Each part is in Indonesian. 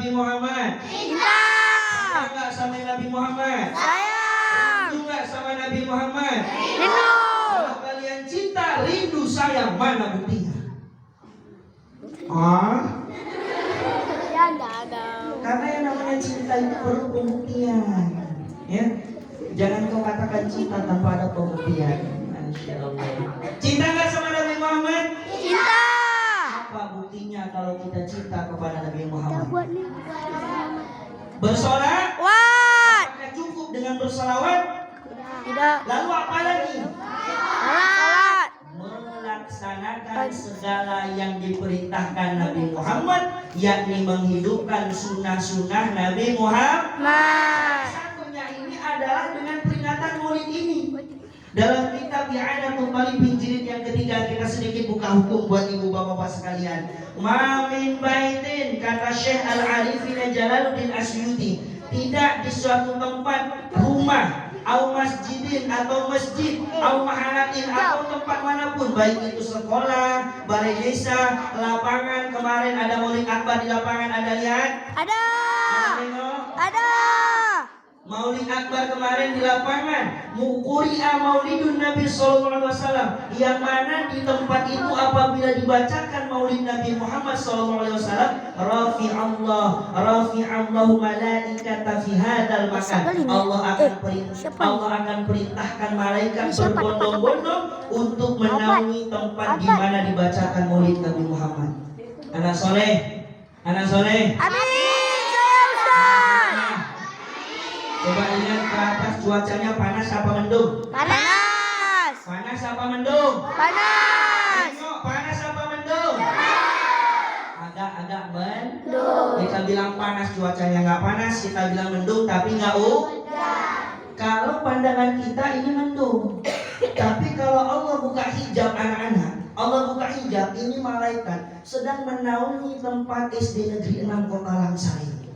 Nabi Muhammad? Cinta. Sayang nggak sama Nabi Muhammad? Sayang. Rindu nggak sama Nabi Muhammad? Rindu. Kalau kalian cinta, rindu, sayang, mana buktinya? Ya enggak ada. Karena yang namanya cinta itu perlu pembuktian, ya. Jangan kau katakan cinta tanpa ada pembuktian. Masya Allah. Cinta nggak sama Nabi Muhammad? Cinta. Apa buktinya kalau kita cinta kepada Nabi Muhammad? Buat nih. Bersolat? What? Apakah cukup dengan bersalawat? Tidak. Lalu apa lagi? Salat. Melaksanakan segala yang diperintahkan Nabi Muhammad, yakni menghidupkan sunnah-sunnah Nabi Muhammad. Satunya ini adalah dengan peringatan Maulid ini. Dalam kitab I'anatul Talibin jilid yang ketiga, kita sedikit buka hukum buat ibu bapak sekalian. Ma min baitin, kata Syekh Al-Arifin Jalaluddin Asyuti, tidak di suatu tempat, rumah, au masjidin atau masjid, au mahalatin atau tempat manapun, baik itu sekolah, balai desa, lapangan. Kemarin ada Maulid Akbar di lapangan, ada lihat? Ada. Tengok. Ada. Maulid Akbar kemarin di lapangan, Muquri'a Maulidun Nabi Sallallahu Alaihi Wasallam, yang mana di tempat itu apabila dibacakan Maulid Nabi Muhammad Sallallahu Alaihi Wasallam, rafi'allahu malaikata fi hadzal makan. Allah akan perintahkan malaikat berbondong-bondong untuk menaungi tempat di mana dibacakan Maulid Nabi Muhammad. Anak soleh, anak soleh. Amin. Saya Ustaz. Coba lihat ke atas, cuacanya panas apa mendung? Panas. Panas apa mendung? Panas. Tengok, panas apa mendung? Agak-agak mendung. Kita bilang panas, cuacanya nggak panas. Kita bilang mendung, tapi nggak Kalau pandangan kita ini mendung. Tapi kalau Allah buka hijab anak-anak, Allah buka hijab, ini malaikat sedang menaungi tempat SD Negeri 6 Kota Langsa ini.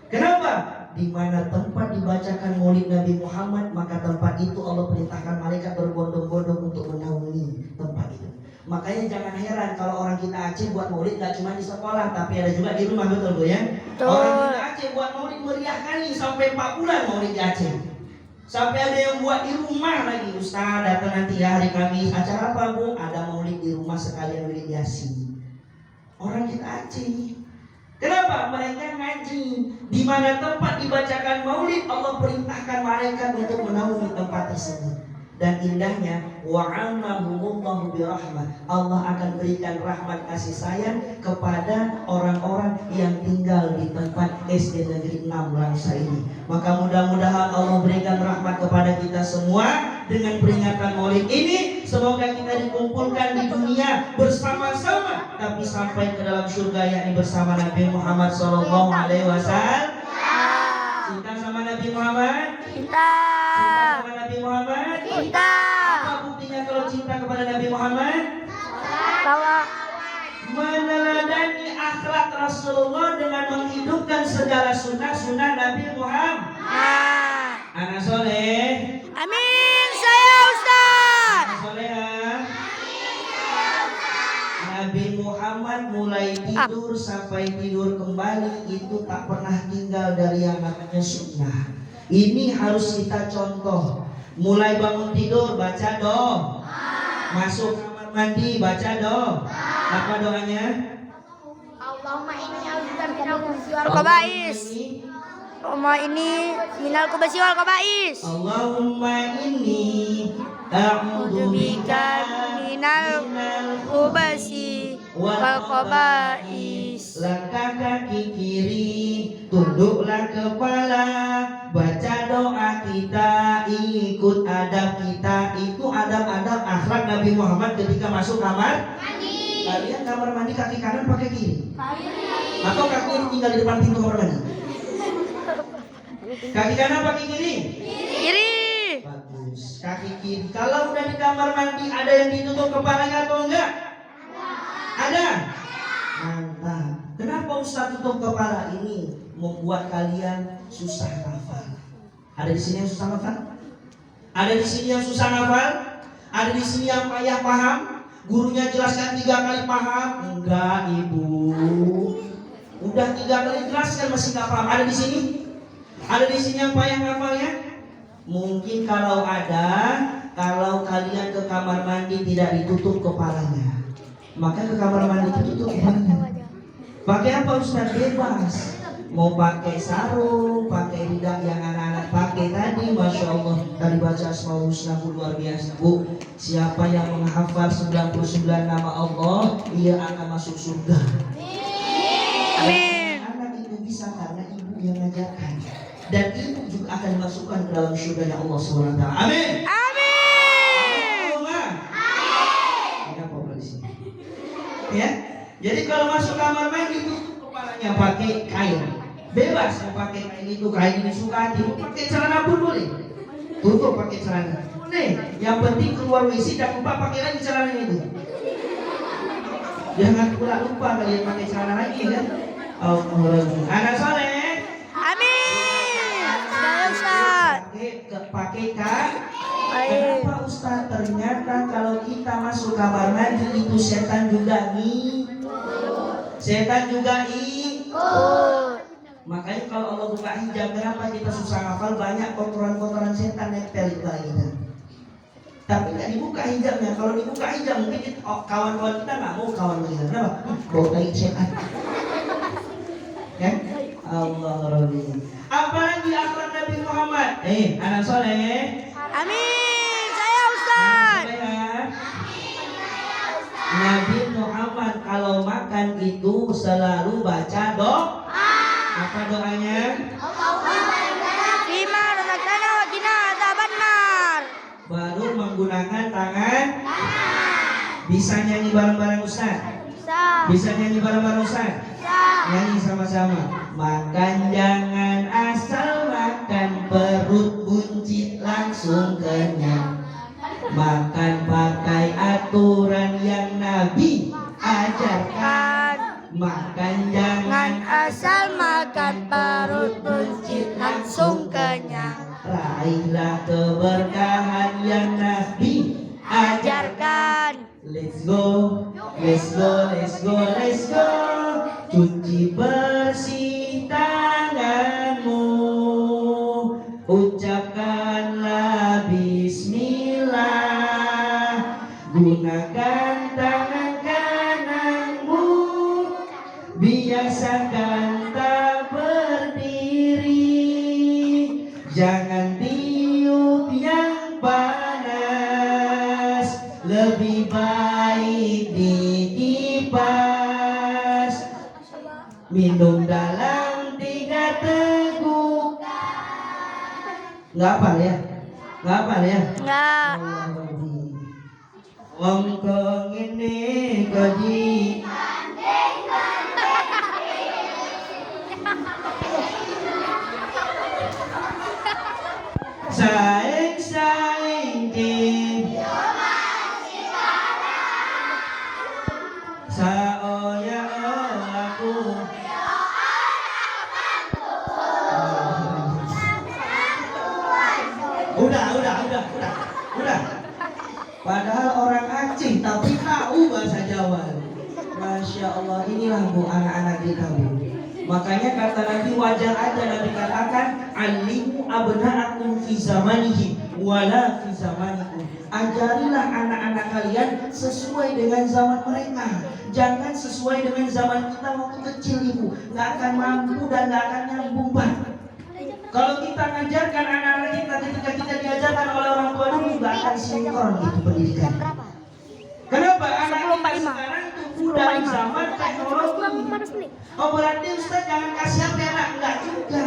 Kenapa? Di mana tempat dibacakan Maulid Nabi Muhammad, maka tempat itu Allah perintahkan malaikat berbondong-bondong untuk menaungi tempat itu. Makanya jangan heran kalau orang kita Aceh buat Maulid gak cuma di sekolah, tapi ada juga di rumah, betul Bu ya? Betul. Orang kita Aceh buat Maulid meriah kali sampai 4 bulan Maulid di Aceh. Sampai ada yang buat di rumah lagi. Ustaz datang nanti ya hari Kamis, acara apa Bu? Ada Maulid di rumah sekalian wirid Yasin. Orang kita Aceh. Kenapa? Mereka ngaji. Di mana tempat dibacakan Maulid, Allah perintahkan malaikat untuk menaungi tempat tersebut. Dan indahnya, wa'amahumullahu birahmah, Allah akan berikan rahmat kasih sayang kepada orang-orang yang tinggal di tempat SD Negeri 6 Langsa ini. Maka mudah-mudahan Allah berikan rahmat kepada kita semua dengan peringatan Maulid ini. Semoga kita dikumpulkan di dunia bersama-sama, tapi sampai ke dalam surga, yakni bersama Nabi Muhammad Sallallahu Alaihi Wasallam. Cinta sama Nabi Muhammad? Cinta. Cinta sama Nabi Muhammad? Cinta. Apa buktinya kalau cinta kepada Nabi Muhammad? Bahwa Meneladani akhlak Rasulullah dengan menghidupkan segala sunnah-sunnah Nabi Muhammad. Anak soleh. Amin. Saya Ustaz. Anak soleha. Nabi Muhammad mulai tidur sampai tidur kembali itu tak pernah tinggal dari yang namanya sunnah. Ini harus kita contoh. Mulai bangun tidur baca doa, masuk kamar mandi baca doa. Apa doanya? Allahumma inni a'udzubika minal khubuthi wal khaba'is. Allahumma inni minal khubuthi wal khaba'is. Allahumma inni a'udzubika minal khubuthi wal khaba'is. Langkah kaki kiri, tunduklah kepala, baca doa kita, ikut adab kita. Itu adab-adab akhlak Nabi Muhammad ketika masuk kamar mandi. Kalian kamar mandi kaki kanan pakai kiri? Atau kaki kiri tinggal di depan pintu kamar mandi? Kaki kanan pakai kiri? Kiri. Bagus. Kaki kiri. Kalau udah di kamar mandi ada yang ditutup kepalanya atau enggak? Ada? Mantap. Kenapa Ustaz tutup kepala? Ini membuat kalian susah hafal. Ada di sini yang susah hafal? Ada di sini yang susah hafal? Ada di sini yang payah paham? Gurunya jelaskan 3 kali paham? Enggak, Ibu. Udah 3 kali jelaskan masih nggak paham. Ada di sini? Ada di sini yang payah ngapalnya? Mungkin kalau ada, kalau kalian ke kamar mandi tidak ditutup kepalanya, maka ke kamar mandi tutup kepalanya. Pakai apa Ustaz? Bebas. Mau pakai sarung, pakai rida yang anak-anak pakai tadi, Masya Allah. Tadi baca Asmaul Husna luar biasa, Bu. Siapa yang menghafal 99 nama Allah, ia akan masuk surga. Amin. Anak itu bisa karena ibu yang mengajarkan, dan ibu juga akan dimasukkan ke dalam surga Allah SWT. Amin. Amin. Ini apa di sini? Ya. Jadi kalau masuk kamar mandi itu kepalanya pakai kain. Bebas mau pakai kain itu, kain ini suka hati. Mau pakai celana pun boleh. Tutup pakai celana. Boleh. Yang penting keluar WC jangan lupa pakai lagi celananya itu. Jangan pula lupa kalian pakai celana lagi kan. Alhamdulillah. Anak soleh. Amin. Saya Ustaz. Pakai kan? Kenapa Ustaz? Ternyata kalau kita masuk kamar mandi itu setan juga setan juga Makanya kalau Allah buka hijab, kenapa kita susah hafal? Banyak kotoran-kotoran setan yang nempel di kita. Tapi nggak dibuka hijabnya. Kalau dibuka hijab mungkin kawan-kawan kita nggak mau kawan kita. Kenapa? Bau tai setan. Kan? Allah Rabbi. Apalagi akhlak Nabi Muhammad? Anak soleh. Amin. Saya Ustaz. Nabi Muhammad kalau makan itu selalu baca doa. Apa doanya? Bima razaqtana wa qina adzabannar. Baru menggunakan tangan. Bisa nyanyi bareng-bareng Ustaz? Bisa nyanyi bareng-bareng Ustaz? Nyanyi sama-sama. Makan jangan asal makan, perut buncit langsung kenyang. Makan pakai aturan yang Nabi ajarkan. Makan jangan asal makan, perut buncit langsung kenyang. Raihlah keberkahan yang Nabi ajarkan. Let's go, let's go, let's go, let's go. Cuci bersih tanganmu, ucapkanlah bismillah. Gunakan tangan kananmu, biasakan tak berdiri. Jangan tiup yang panas, lebih baik dikipas. Minum dalam 3 teguk. Nggak hafal ya? Nggak hafal ya? Enggak. Wong ini kaji. Saing di saoya aku. Udah. Padahal orang Aceh tapi tahu bahasa Jawa. Masya Allah, inilah Bu anak-anak kita Bu. Makanya kata Nabi, wajar aja Nabi katakan, alimu abna'akum fi zamanihi wala fi zamanikum. Ajarilah anak-anak kalian sesuai dengan zaman mereka. Jangan sesuai dengan zaman kita waktu kecil Ibu. Nggak akan mampu dan nggak akan nyambung Pak. Kalau kita ngajarkan anak-anak kita ketika kita diajarkan oleh orang tua dulu, nggak akan sinkron itu pendidikan. Kenapa? Anak kita sekarang tumbuh dalam zaman teknologi. Oh berarti Ustaz jangan kasih HP anak? Enggak juga.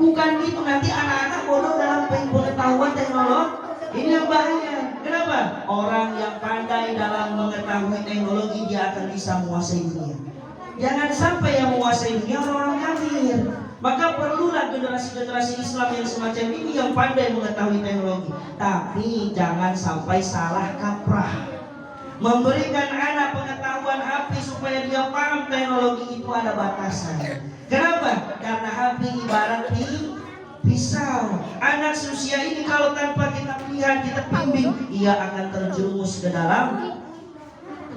Bukan gitu, nanti anak-anak bodoh dalam pengetahuan teknologi. Ini yang bahaya. Kenapa? Orang yang pandai dalam mengetahui teknologi dia akan bisa menguasai dunia. Jangan sampai yang menguasai dunia orang-orang kafir. Maka perlulah generasi-generasi Islam yang semacam ini yang pandai mengetahui teknologi. Tapi jangan sampai salah kaprah. Memberikan anak pengetahuan HP supaya dia paham teknologi itu ada batasan. Kenapa? Karena HP ibarat pisau. Anak seusia ini kalau tanpa kita lihat, kita bimbing, ia akan terjerumus ke dalam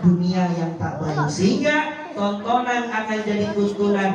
dunia yang tak baik. Sehingga tontonan akan jadi tuntunan